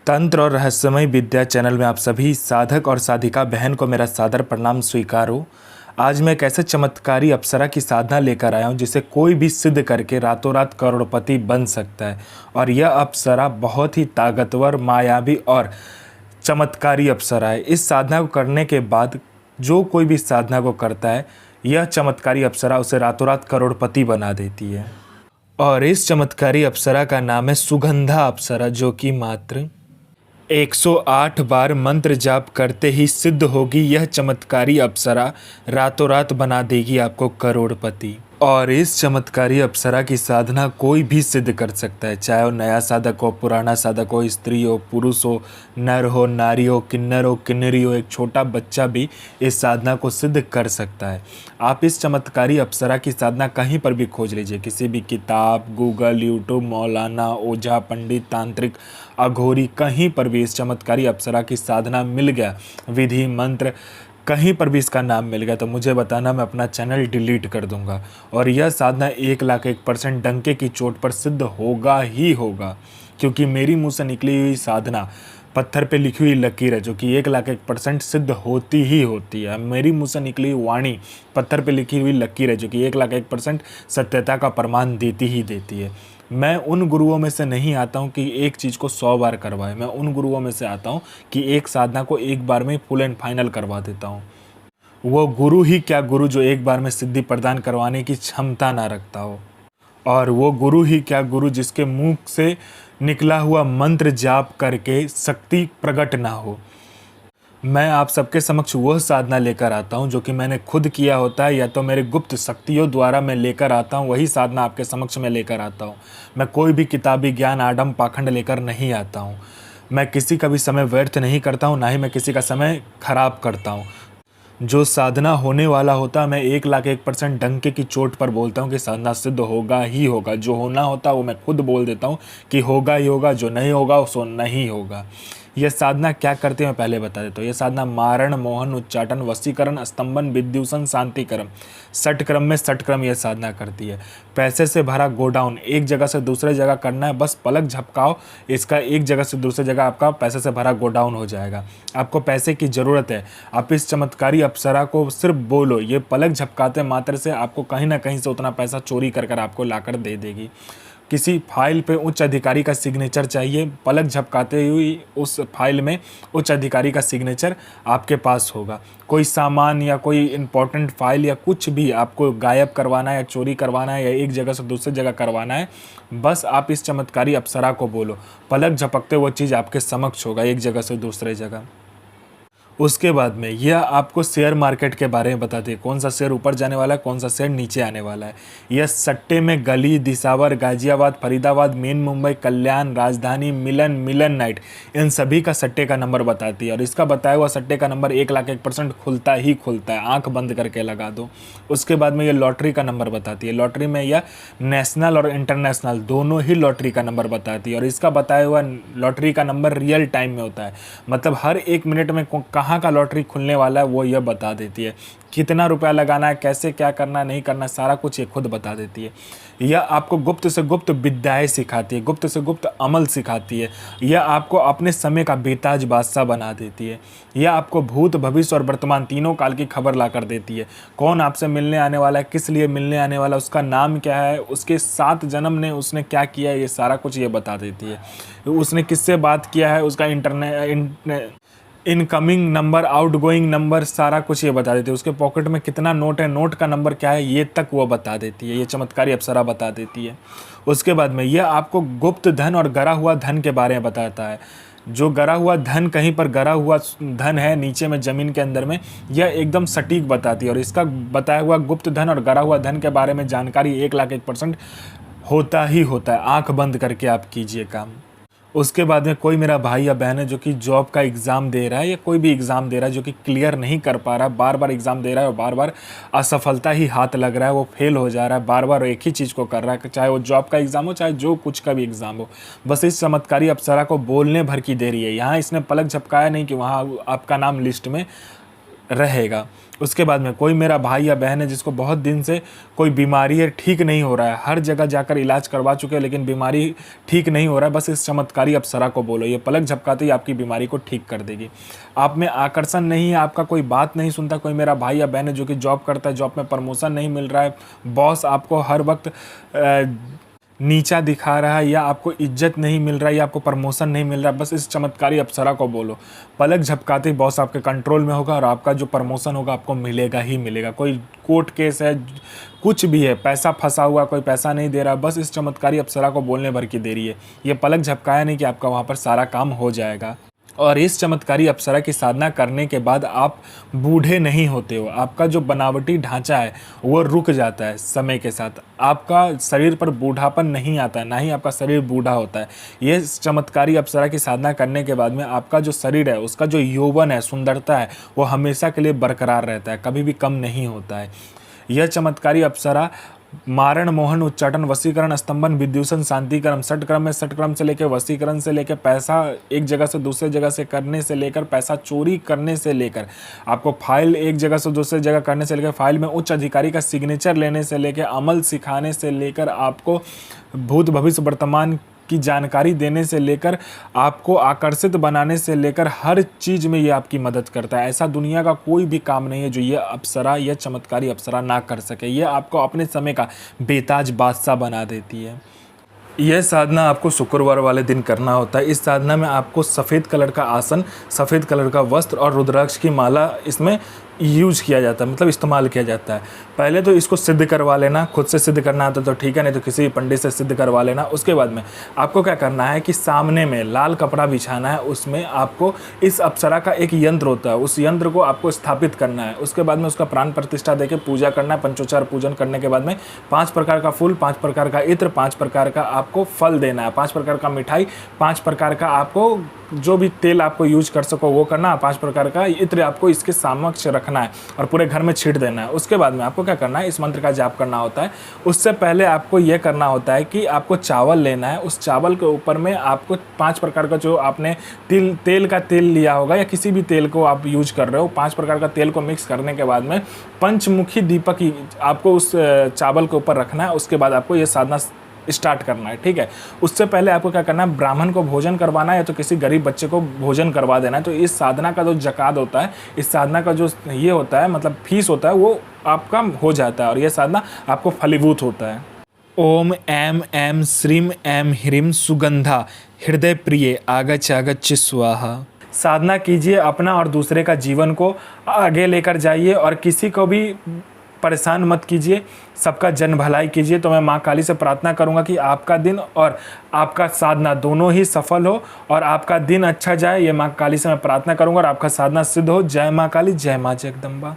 तंत्र और रहस्यमय विद्या चैनल में आप सभी साधक और साधिका बहन को मेरा सादर प्रणाम स्वीकार हो। आज मैं एक ऐसे चमत्कारी अप्सरा की साधना लेकर आया हूँ जिसे कोई भी सिद्ध करके रातों रात करोड़पति बन सकता है। और यह अप्सरा बहुत ही ताकतवर, मायावी और चमत्कारी अप्सरा है। इस साधना को करने के बाद जो कोई भी साधना को करता है, यह चमत्कारी अप्सरा उसे रातों रात करोड़पति बना देती है। और इस चमत्कारी अप्सरा का नाम है सुगंधा अप्सरा, जो कि मात्र 108 बार मंत्र जाप करते ही सिद्ध होगी। यह चमत्कारी अप्सरा रातों रात बना देगी आपको करोड़पति। और इस चमत्कारी अप्सरा की साधना कोई भी सिद्ध कर सकता है, चाहे वो नया साधक हो, पुराना साधक हो, स्त्री हो, पुरुष हो, नर हो, नारी हो, किन्नरी हो, एक छोटा बच्चा भी इस साधना को सिद्ध कर सकता है। आप इस चमत्कारी अप्सरा की साधना कहीं पर भी खोज लीजिए, किसी भी किताब, गूगल, यूट्यूब, मौलाना, ओझा, पंडित, तांत्रिक, अघोरी, कहीं पर भी इस चमत्कारी अप्सरा की साधना मिल गया, विधि मंत्र कहीं पर भी इसका नाम मिल गया तो मुझे बताना, मैं अपना चैनल डिलीट कर दूंगा। और यह साधना 1,01% डंके की चोट पर सिद्ध होगा ही होगा, क्योंकि मेरी मुंह से निकली हुई साधना पत्थर पे लिखी हुई लकीर है, जो कि 1,01% सिद्ध होती ही होती है। मेरी मुंह से निकली हुई वाणी पत्थर पे लिखी हुई लकीर है, जो कि 1,01% सत्यता का प्रमाण देती ही देती है। मैं उन गुरुओं में से नहीं आता हूँ कि एक चीज़ को 100 बार करवाए। मैं उन गुरुओं में से आता हूँ कि एक साधना को एक बार में फुल एंड फाइनल करवा देता हूँ। वो गुरु ही क्या गुरु जो एक बार में सिद्धि प्रदान करवाने की क्षमता ना रखता हो। और वो गुरु ही क्या गुरु जिसके मुंह से निकला हुआ मंत्र जाप करके शक्ति प्रकट ना हो। मैं आप सबके समक्ष वह साधना लेकर आता हूं जो कि मैंने खुद किया होता है, या तो मेरे गुप्त शक्तियों द्वारा मैं लेकर आता हूं, वही साधना आपके समक्ष में लेकर आता हूं। मैं कोई भी किताबी ज्ञान, आडम पाखंड लेकर नहीं आता हूं। मैं किसी का भी समय व्यर्थ नहीं करता हूं, ना ही मैं किसी का समय खराब करता हूं। जो साधना होने वाला होता, मैं 1,01% डंके की चोट पर बोलता हूँ कि साधना सिद्ध होगा ही होगा। जो होना होता वो मैं खुद बोल देता हूँ कि होगा ही होगा, जो नहीं होगा सो नहीं होगा। यह साधना क्या करते हैं मैं पहले बता देता हूँ। यह साधना मारण, मोहन, उच्चाटन, वशीकरण, स्तंभन, विद्युषण, शांतिक्रम, 60 क्रम में 60 क्रम यह साधना करती है। पैसे से भरा गोडाउन एक जगह से दूसरे जगह करना है, बस पलक झपकाओ, इसका एक जगह से दूसरी जगह आपका पैसे से भरा गोडाउन हो जाएगा। आपको पैसे की ज़रूरत है, आप इस चमत्कारी अप्सरा को सिर्फ बोलो, ये पलक झपकाते मात्र से आपको कहीं ना कहीं से उतना पैसा चोरी कर कर आपको लाकर दे देगी। किसी फाइल पे उच्च अधिकारी का सिग्नेचर चाहिए, पलक झपकाते हुई उस फाइल में उच्च अधिकारी का सिग्नेचर आपके पास होगा। कोई सामान या कोई इम्पोर्टेंट फाइल या कुछ भी आपको गायब करवाना है या चोरी करवाना है या एक जगह से दूसरी जगह करवाना है, बस आप इस चमत्कारी अप्सरा को बोलो, पलक झपकते वो चीज़ आपके समक्ष होगा एक जगह से दूसरे जगह। उसके बाद में यह आपको शेयर मार्केट के बारे में बताती है, कौन सा शेयर ऊपर जाने वाला है, कौन सा शेयर नीचे आने वाला है। यह सट्टे में गली, दिसावर, गाजियाबाद, फरीदाबाद, मेन मुंबई, कल्याण, राजधानी, मिलन नाइट, इन सभी का सट्टे का नंबर बताती है। और इसका बताया हुआ सट्टे का नंबर 1,01% खुलता ही खुलता है, आंख बंद करके लगा दो। उसके बाद में यह लॉटरी का नंबर बताती है। लॉटरी में यह नेशनल और इंटरनेशनल दोनों ही लॉटरी का नंबर बताती है। और इसका बताया हुआ लॉटरी का नंबर रियल टाइम में होता है, मतलब हर 1 मिनट में कहाँ का लॉटरी खुलने वाला है वो यह बता देती है। कितना रुपया लगाना है, कैसे क्या करना नहीं करना, सारा कुछ ये खुद बता देती है। यह आपको गुप्त से गुप्त विद्याएं सिखाती है, गुप्त से गुप्त अमल सिखाती है। यह आपको अपने समय का बेताज बादशाह बना देती है। यह आपको भूत, भविष्य और वर्तमान तीनों काल की खबर ला कर देती है। कौन आपसे मिलने आने वाला है, किस लिए मिलने आने वाला है, उसका नाम क्या है, उसके 7 जन्म ने उसने क्या किया है, ये सारा कुछ ये बता देती है। उसने किससे बात किया है, उसका इनकमिंग नंबर, आउटगोइंग नंबर, सारा कुछ ये बता देती है। उसके पॉकेट में कितना नोट है, नोट का नंबर क्या है, ये तक वो बता देती है। ये चमत्कारी अप्सरा बता देती है। उसके बाद में यह आपको गुप्त धन और गरा हुआ धन के बारे में बताता है। जो गरा हुआ धन, कहीं पर गरा हुआ धन है नीचे में ज़मीन के अंदर में, यह एकदम सटीक बताती है। और इसका बताया हुआ गुप्त धन और गरा हुआ धन के बारे में जानकारी 1,01% होता ही होता है। आँख बंद करके आप कीजिए काम। उसके बाद में कोई मेरा भाई या बहन है जो कि जॉब का एग्ज़ाम दे रहा है या कोई भी एग्ज़ाम दे रहा है, जो कि क्लियर नहीं कर पा रहा है, बार बार एग्ज़ाम दे रहा है और बार बार असफलता ही हाथ लग रहा है, वो फेल हो जा रहा है, बार बार एक ही चीज़ को कर रहा है, चाहे वो जॉब का एग्ज़ाम हो, चाहे जो कुछ का भी एग्ज़ाम हो। बस इस चमत्कारी अप्सरा को बोलने भर की देरी है। यहाँ इसने पलक झपकाया नहीं कि वहाँ आपका नाम लिस्ट में रहेगा। उसके बाद में कोई मेरा भाई या बहन है जिसको बहुत दिन से कोई बीमारी है, ठीक नहीं हो रहा है, हर जगह जाकर इलाज करवा चुके हैं लेकिन बीमारी ठीक नहीं हो रहा है, बस इस चमत्कारी अप्सरा को बोलो, ये पलक झपकाते ही आपकी बीमारी को ठीक कर देगी। आप में आकर्षण नहीं है, आपका कोई बात नहीं सुनता, कोई मेरा भाई या बहन है जो कि जॉब करता है, जॉब में प्रमोशन नहीं मिल रहा है, बॉस आपको हर वक्त नीचा दिखा रहा है, या आपको इज्जत नहीं मिल रहा है, या आपको प्रमोशन नहीं मिल रहा है, बस इस चमत्कारी अप्सरा को बोलो, पलक झपकाते ही बॉस आपके कंट्रोल में होगा और आपका जो प्रमोशन होगा आपको मिलेगा ही मिलेगा। कोई कोर्ट केस है, कुछ भी है, पैसा फंसा हुआ, कोई पैसा नहीं दे रहा, बस इस चमत्कारी अप्सरा को बोलने भर की देरी है। ये पलक झपकाया नहीं कि आपका वहाँ पर सारा काम हो जाएगा। और इस चमत्कारी अप्सरा की साधना करने के बाद आप बूढ़े नहीं होते हो, आपका जो बनावटी ढांचा है वो रुक जाता है समय के साथ, आपका शरीर पर बूढ़ापन नहीं आता है, ना ही आपका शरीर बूढ़ा होता है। ये चमत्कारी अप्सरा की साधना करने के बाद में आपका जो शरीर है, उसका जो यौवन है, सुंदरता है, वो हमेशा के लिए बरकरार रहता है, कभी भी कम नहीं होता है। यह चमत्कारी अप्सरा मारण, मोहन, उच्चाटन, वशीकरण, स्तंभन, विद्युषण, शांतिकरण, षटक्रम में षटक्रम से लेकर वशीकरण से लेकर पैसा एक जगह से दूसरे जगह से करने से लेकर पैसा चोरी करने से लेकर आपको फाइल एक जगह से दूसरे जगह करने से लेकर फाइल में उच्च अधिकारी का सिग्नेचर लेने से लेकर अमल सिखाने से लेकर आपको भूत भविष्य वर्तमान की जानकारी देने से लेकर आपको आकर्षित बनाने से लेकर हर चीज़ में ये आपकी मदद करता है। ऐसा दुनिया का कोई भी काम नहीं है जो ये अप्सरा, ये चमत्कारी अप्सरा ना कर सके। ये आपको अपने समय का बेताज बादशाह बना देती है। यह साधना आपको शुक्रवार वाले दिन करना होता है। इस साधना में आपको सफ़ेद कलर का आसन, सफ़ेद कलर का वस्त्र और रुद्राक्ष की माला इसमें यूज़ किया जाता है, मतलब इस्तेमाल किया जाता है। पहले तो इसको सिद्ध करवा लेना, खुद से सिद्ध करना आता तो ठीक है, नहीं तो किसी पंडित से सिद्ध करवा लेना। उसके बाद में आपको क्या करना है कि सामने में लाल कपड़ा बिछाना है, उसमें आपको इस अप्सरा का एक यंत्र होता है, उस यंत्र को आपको स्थापित करना है। उसके बाद में उसका प्राण प्रतिष्ठा देके पूजा करना है। पंचोचार पूजन करने के बाद में 5 प्रकार का फूल, 5 प्रकार का इत्र, 5 प्रकार का आपको फल देना है, 5 प्रकार का मिठाई, 5 प्रकार का आपको जो भी तेल आपको यूज कर सको वो करना, 5 प्रकार का इत्र आपको इसके समक्ष रखना है और पूरे घर में छींट देना है। उसके बाद में आपको क्या करना है, इस मंत्र का जाप करना होता है। उससे पहले आपको यह करना होता है कि आपको चावल लेना है, उस चावल के ऊपर में आपको 5 प्रकार का जो आपने तेल का तेल लिया होगा या किसी भी तेल को आप यूज कर रहे हो, 5 प्रकार का तेल को मिक्स करने के बाद में पंचमुखी दीपक आपको उस चावल के ऊपर रखना है। उसके बाद आपको ये साधना स्टार्ट करना है, ठीक है। उससे पहले आपको क्या करना है, ब्राह्मण को भोजन करवाना है या तो किसी गरीब बच्चे को भोजन करवा देना है। तो इस साधना का जो जकात होता है, इस साधना का जो ये होता है मतलब फीस होता है, वो आपका हो जाता है और ये साधना आपको फलीभूत होता है। ओम ऐं ऐं श्रीं ऐं ह्रीं सुगंधा हृदय प्रिय आगच्छ स्वाहा। साधना कीजिए, अपना और दूसरे का जीवन को आगे लेकर जाइए और किसी को भी परेशान मत कीजिए, सबका जन भलाई कीजिए। तो मैं माँ काली से प्रार्थना करूँगा कि आपका दिन और आपका साधना दोनों ही सफल हो और आपका दिन अच्छा जाए। ये माँ काली से मैं प्रार्थना करूँगा और आपका साधना सिद्ध हो। जय माँ काली, जय माँ जगदम्बा।